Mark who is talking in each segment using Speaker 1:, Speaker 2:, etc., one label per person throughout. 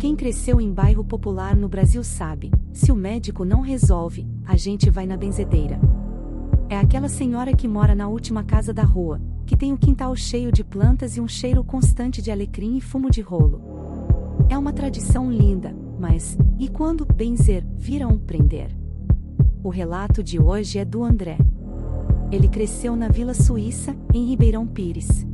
Speaker 1: Quem cresceu em bairro popular no Brasil sabe, se o médico não resolve, a gente vai na benzedeira. É aquela senhora que mora na última casa da rua, que tem o quintal cheio de plantas e um cheiro constante de alecrim e fumo de rolo. É uma tradição linda, mas, e quando benzer vira um prender? O relato de hoje é do André. Ele cresceu na Vila Suíça, em Ribeirão Pires.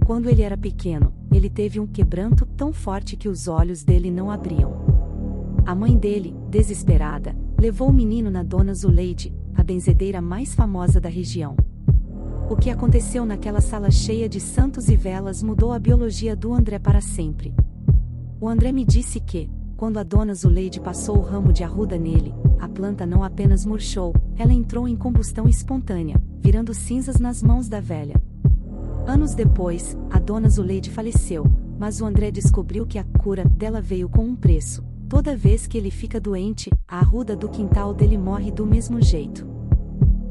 Speaker 1: Quando ele era pequeno, ele teve um quebranto tão forte que os olhos dele não abriam. A mãe dele, desesperada, levou o menino na Dona Zuleide, a benzedeira mais famosa da região. O que aconteceu naquela sala cheia de santos e velas mudou a biologia do André para sempre. O André me disse que, quando a Dona Zuleide passou o ramo de arruda nele, a planta não apenas murchou, ela entrou em combustão espontânea, virando cinzas nas mãos da velha. Anos depois, a Dona Zuleide faleceu, mas o André descobriu que a cura dela veio com um preço. Toda vez que ele fica doente, a arruda do quintal dele morre do mesmo jeito.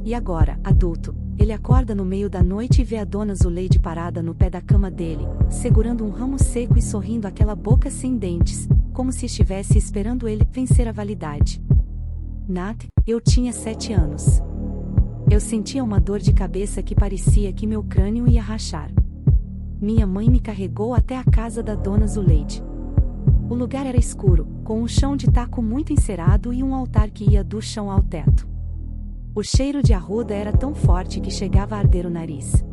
Speaker 1: E agora, adulto, ele acorda no meio da noite e vê a Dona Zuleide parada no pé da cama dele, segurando um ramo seco e sorrindo aquela boca sem dentes, como se estivesse esperando ele vencer a validade. Nath, eu tinha 7 anos. Eu sentia uma dor de cabeça que parecia que meu crânio ia rachar. Minha mãe me carregou até a casa da Dona Zuleide. O lugar era escuro, com um chão de taco muito encerado e um altar que ia do chão ao teto. O cheiro de arruda era tão forte que chegava a arder o nariz.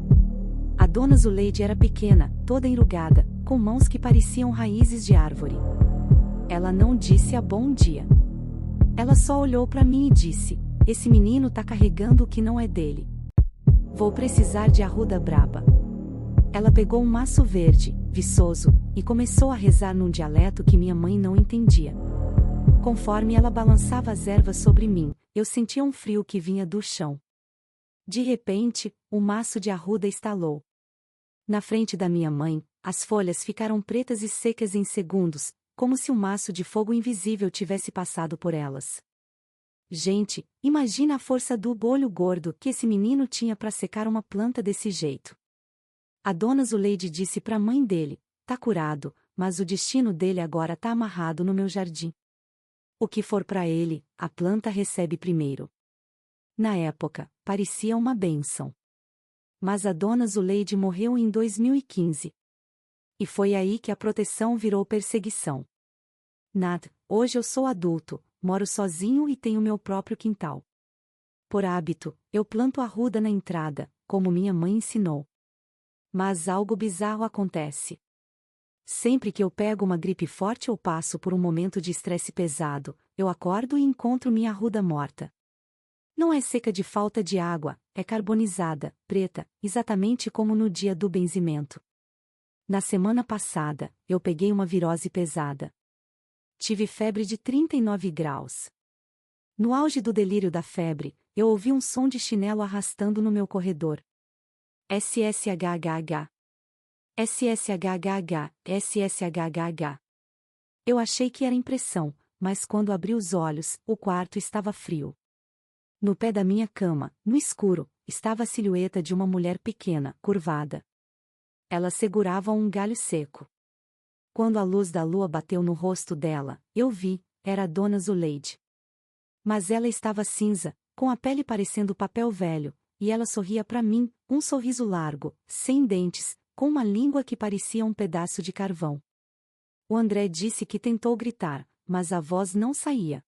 Speaker 1: A Dona Zuleide era pequena, toda enrugada, com mãos que pareciam raízes de árvore. Ela não disse a bom dia. Ela só olhou para mim e disse: "Esse menino tá carregando o que não é dele. Vou precisar de arruda braba." Ela pegou um maço verde, viçoso, e começou a rezar num dialeto que minha mãe não entendia. Conforme ela balançava as ervas sobre mim, eu sentia um frio que vinha do chão. De repente, o maço de arruda estalou. Na frente da minha mãe, as folhas ficaram pretas e secas em segundos, como se um maço de fogo invisível tivesse passado por elas. Gente, imagina a força do olho gordo que esse menino tinha para secar uma planta desse jeito. A Dona Zuleide disse para a mãe dele: "Tá curado, mas o destino dele agora tá amarrado no meu jardim. O que for para ele, a planta recebe primeiro." Na época, parecia uma bênção. Mas a Dona Zuleide morreu em 2015. E foi aí que a proteção virou perseguição. Nath, hoje eu sou adulto, moro sozinho e tenho meu próprio quintal. Por hábito, eu planto arruda na entrada, como minha mãe ensinou. Mas algo bizarro acontece. Sempre que eu pego uma gripe forte ou passo por um momento de estresse pesado, eu acordo e encontro minha arruda morta. Não é seca de falta de água, é carbonizada, preta, exatamente como no dia do benzimento. Na semana passada, eu peguei uma virose pesada. Tive febre de 39 graus. No auge do delírio da febre, eu ouvi um som de chinelo arrastando no meu corredor. SSHHH. SSHHH, SSHHH. Eu achei que era impressão, mas quando abri os olhos, o quarto estava frio. No pé da minha cama, no escuro, estava a silhueta de uma mulher pequena, curvada. Ela segurava um galho seco. Quando a luz da lua bateu no rosto dela, eu vi, era a Dona Zuleide. Mas ela estava cinza, com a pele parecendo papel velho, e ela sorria para mim, um sorriso largo, sem dentes, com uma língua que parecia um pedaço de carvão. O André disse que tentou gritar, mas a voz não saía.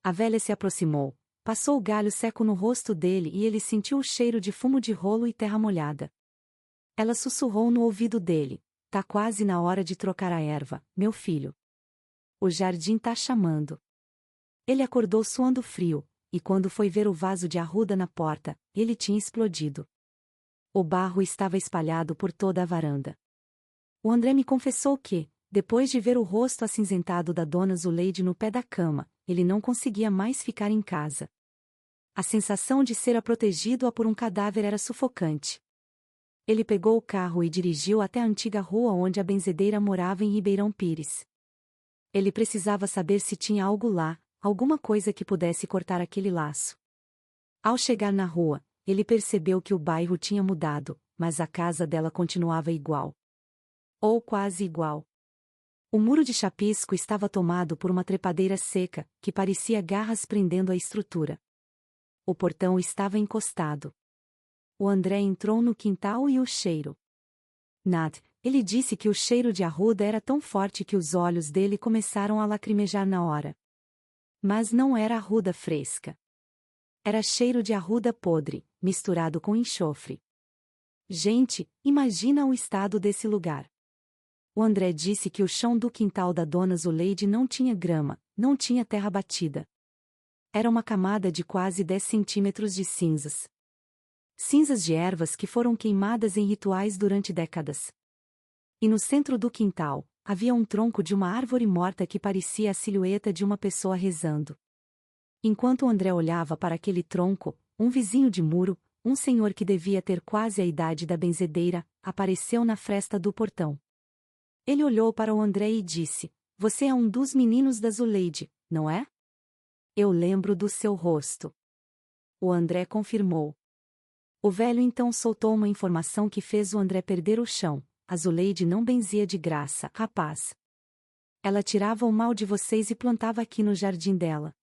Speaker 1: A velha se aproximou, passou o galho seco no rosto dele e ele sentiu o cheiro de fumo de rolo e terra molhada. Ela sussurrou no ouvido dele: "Tá quase na hora de trocar a erva, meu filho. O jardim tá chamando." Ele acordou suando frio, e quando foi ver o vaso de arruda na porta, ele tinha explodido. O barro estava espalhado por toda a varanda. O André me confessou que, depois de ver o rosto acinzentado da Dona Zuleide no pé da cama, ele não conseguia mais ficar em casa. A sensação de ser protegido por um cadáver era sufocante. Ele pegou o carro e dirigiu até a antiga rua onde a benzedeira morava em Ribeirão Pires. Ele precisava saber se tinha algo lá, alguma coisa que pudesse cortar aquele laço. Ao chegar na rua, ele percebeu que o bairro tinha mudado, mas a casa dela continuava igual. Ou quase igual. O muro de chapisco estava tomado por uma trepadeira seca, que parecia garras prendendo a estrutura. O portão estava encostado. O André entrou no quintal e o cheiro. Ele disse que o cheiro de arruda era tão forte que os olhos dele começaram a lacrimejar na hora. Mas não era arruda fresca. Era cheiro de arruda podre, misturado com enxofre. Gente, imagina o estado desse lugar. O André disse que o chão do quintal da dona Zuleide não tinha grama, não tinha terra batida. Era uma camada de quase 10 centímetros de cinzas. Cinzas de ervas que foram queimadas em rituais durante décadas. E no centro do quintal, havia um tronco de uma árvore morta que parecia a silhueta de uma pessoa rezando. Enquanto o André olhava para aquele tronco, um vizinho de muro, um senhor que devia ter quase a idade da benzedeira, apareceu na fresta do portão. Ele olhou para o André e disse: "Você é um dos meninos da Zuleide, não é?" "Eu lembro do seu rosto." O André confirmou. O velho então soltou uma informação que fez o André perder o chão. A Zuleide não benzia de graça, rapaz. Ela tirava o mal de vocês e plantava aqui no jardim dela.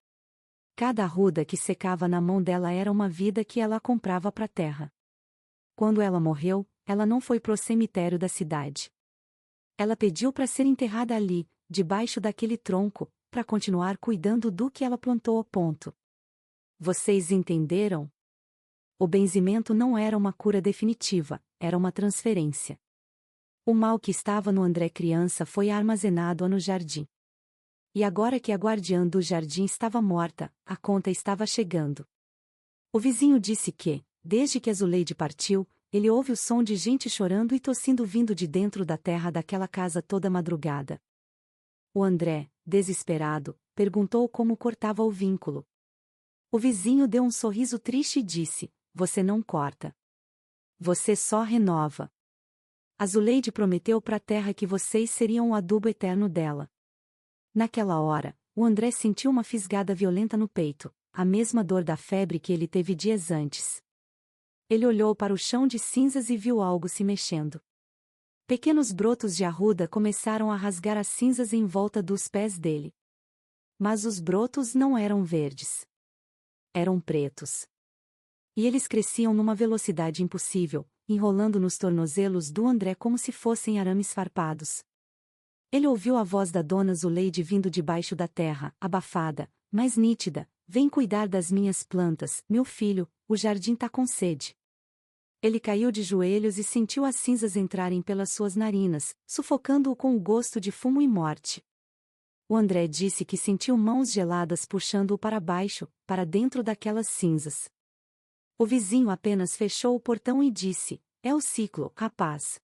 Speaker 1: Cada arruda que secava na mão dela era uma vida que ela comprava para a terra. Quando ela morreu, ela não foi pro cemitério da cidade. Ela pediu para ser enterrada ali, debaixo daquele tronco, para continuar cuidando do que ela plantou. Ponto. Vocês entenderam? O benzimento não era uma cura definitiva, era uma transferência. O mal que estava no André criança foi armazenado no jardim. E agora que a guardiã do jardim estava morta, a conta estava chegando. O vizinho disse que, desde que a Zuleide partiu, ele ouve o som de gente chorando e tossindo vindo de dentro da terra daquela casa toda madrugada. O André, desesperado, perguntou como cortava o vínculo. O vizinho deu um sorriso triste e disse: "Você não corta. Você só renova. A Zuleide prometeu para a terra que vocês seriam o adubo eterno dela." Naquela hora, o André sentiu uma fisgada violenta no peito, a mesma dor da febre que ele teve dias antes. Ele olhou para o chão de cinzas e viu algo se mexendo. Pequenos brotos de arruda começaram a rasgar as cinzas em volta dos pés dele. Mas os brotos não eram verdes. Eram pretos. E eles cresciam numa velocidade impossível, enrolando nos tornozelos do André como se fossem arames farpados. Ele ouviu a voz da dona Zuleide vindo debaixo da terra, abafada, mais nítida: "Vem cuidar das minhas plantas, meu filho, o jardim tá com sede." Ele caiu de joelhos e sentiu as cinzas entrarem pelas suas narinas, sufocando-o com o gosto de fumo e morte. O André disse que sentiu mãos geladas puxando-o para baixo, para dentro daquelas cinzas. O vizinho apenas fechou o portão e disse: "É o ciclo, rapaz.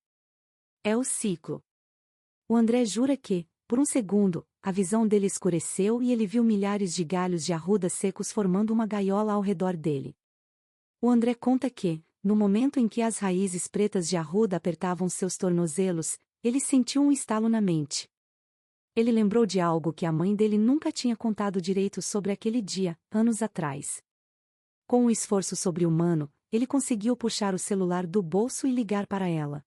Speaker 1: É o ciclo." O André jura que, por um segundo, a visão dele escureceu e ele viu milhares de galhos de arruda secos formando uma gaiola ao redor dele. O André conta que, no momento em que as raízes pretas de arruda apertavam seus tornozelos, ele sentiu um estalo na mente. Ele lembrou de algo que a mãe dele nunca tinha contado direito sobre aquele dia, anos atrás. Com um esforço sobre-humano, ele conseguiu puxar o celular do bolso e ligar para ela.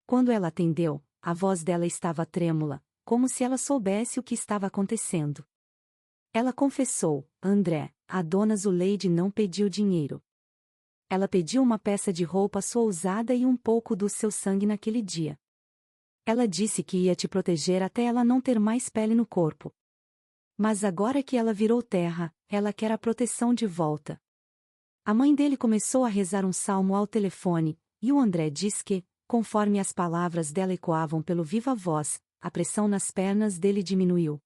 Speaker 1: Quando ela atendeu, a voz dela estava trêmula, como se ela soubesse o que estava acontecendo. Ela confessou: "André, a dona Zuleide não pediu dinheiro. Ela pediu uma peça de roupa sua usada e um pouco do seu sangue naquele dia. Ela disse que ia te proteger até ela não ter mais pele no corpo. Mas agora que ela virou terra, ela quer a proteção de volta." A mãe dele começou a rezar um salmo ao telefone, e o André diz que, conforme as palavras dela ecoavam pelo viva voz, a pressão nas pernas dele diminuiu.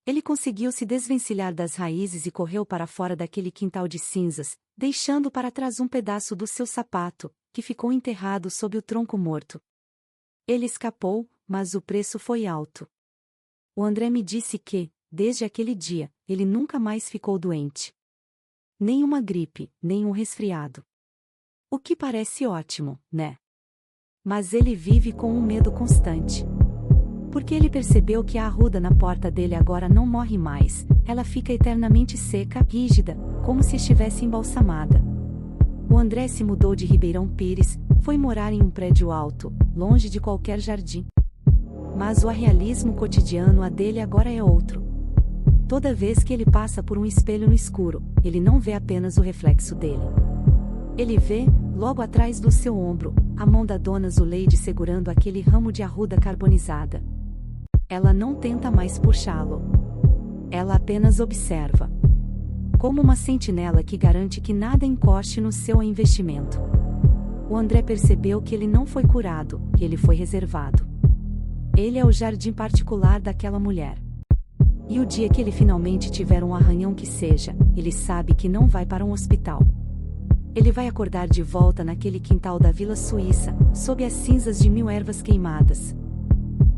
Speaker 1: Ele conseguiu se desvencilhar das raízes e correu para fora daquele quintal de cinzas, deixando para trás um pedaço do seu sapato, que ficou enterrado sob o tronco morto. Ele escapou, mas o preço foi alto. O André me disse que, desde aquele dia, ele nunca mais ficou doente. Nem uma gripe, nem um resfriado. O que parece ótimo, né? Mas ele vive com um medo constante. Porque ele percebeu que a arruda na porta dele agora não morre mais, ela fica eternamente seca, rígida, como se estivesse embalsamada. O André se mudou de Ribeirão Pires, foi morar em um prédio alto, longe de qualquer jardim. mas o realismo cotidiano a dele agora é outro. Toda vez que ele passa por um espelho no escuro, ele não vê apenas o reflexo dele. Ele vê, logo atrás do seu ombro, a mão da dona Zuleide segurando aquele ramo de arruda carbonizada. Ela não tenta mais puxá-lo. Ela apenas observa. Como uma sentinela que garante que nada encoste no seu investimento. O André percebeu que ele não foi curado, que ele foi reservado. Ele é o jardim particular daquela mulher. E o dia que ele finalmente tiver um arranhão que seja, ele sabe que não vai para um hospital. Ele vai acordar de volta naquele quintal da Vila Suíça, sob as cinzas de 1000 ervas queimadas.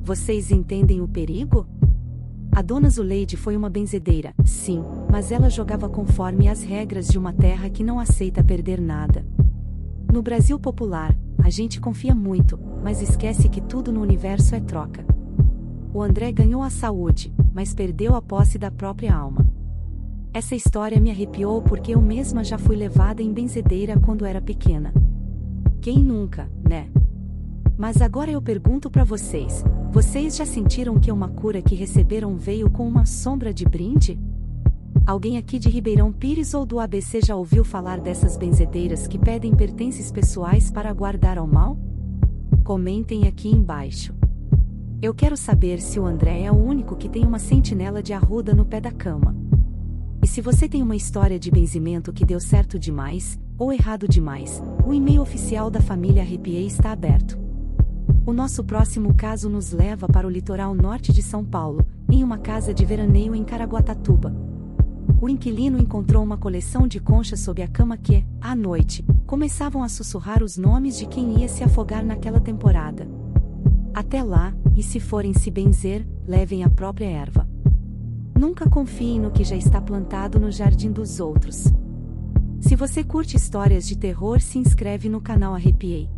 Speaker 1: Vocês entendem o perigo? A dona Zuleide foi uma benzedeira, sim, mas ela jogava conforme as regras de uma terra que não aceita perder nada. No Brasil popular, a gente confia muito, mas esquece que tudo no universo é troca. O André ganhou a saúde, mas perdeu a posse da própria alma. Essa história me arrepiou porque eu mesma já fui levada em benzedeira quando era pequena. Quem nunca, né? Mas agora eu pergunto pra vocês, vocês já sentiram que uma cura que receberam veio com uma sombra de brinde? Alguém aqui de Ribeirão Pires ou do ABC já ouviu falar dessas benzedeiras que pedem pertences pessoais para guardar ao mal? Comentem aqui embaixo. Eu quero saber se o André é o único que tem uma sentinela de arruda no pé da cama. E se você tem uma história de benzimento que deu certo demais, ou errado demais, o e-mail oficial da família Arrepiei está aberto. O nosso próximo caso nos leva para o litoral norte de São Paulo, em uma casa de veraneio em Caraguatatuba. O inquilino encontrou uma coleção de conchas sob a cama que, à noite, começavam a sussurrar os nomes de quem ia se afogar naquela temporada. Até lá, e se forem se benzer, levem a própria erva. Nunca confiem no que já está plantado no jardim dos outros. Se você curte histórias de terror, se inscreve no canal Arrepiei.